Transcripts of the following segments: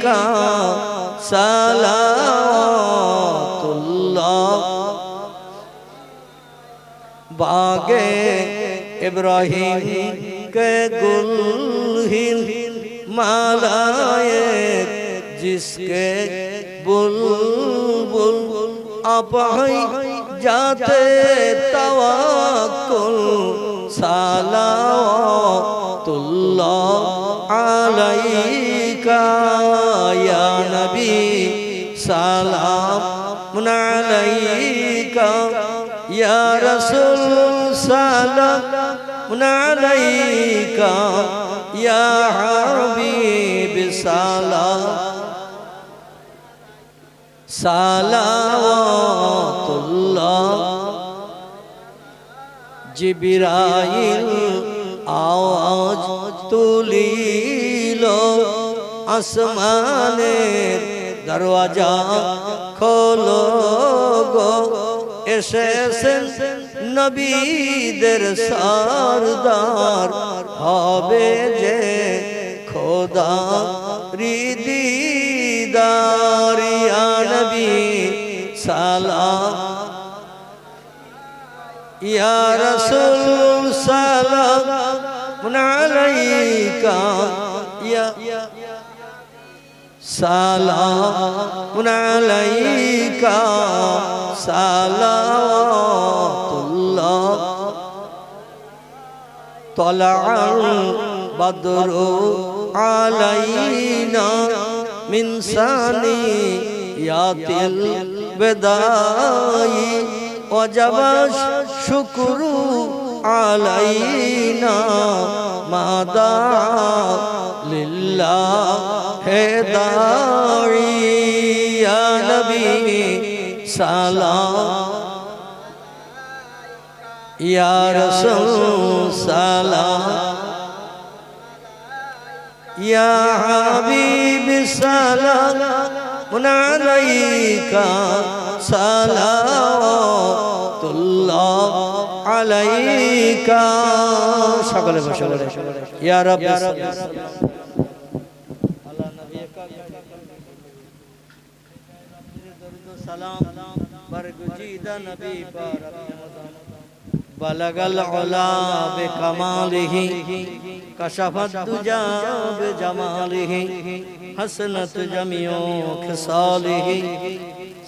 का सलावतुल्लाह बागे इब्राहिम के गुलहिन मालाए जिसके बुलबुल अपही जाते तवक्कुल सलावतुल्लाह अलैका या नबी सलाम अलैका या रसूल सलाम अलैका या हबीब सलावतुल्लाह जिब्राइल आवाज तुलिलो আসমানের দরওয়াজা খোলো গো এসেছেন নবীদের সরদার হবে যে খোদা দিদার ইয়া নবী সালাম ইয়া রাসূল সালাম আলাইকা ইয়া سلام عليك صلوات الله طلع البدر علينا من ثنيات الوداع وجب الشكر علينا ما دعا لله दाई या नबी सलाम या रसूल सलाम या हबीब सलाम अलैका सलावतुल्लाह अलैका সকলে বসে ইয়া রাব্বি सलाम बरगुजीदा नबी पर बलगल उला बिकमालिही कशफत दुजा बिजमालिही हसनत जमियो खिसालिही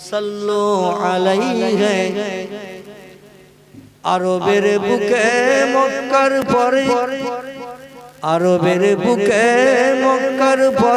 सल्लु अलैहि আরবের বুকে মক্কার পরে আরবের বুকে মক্কার পরে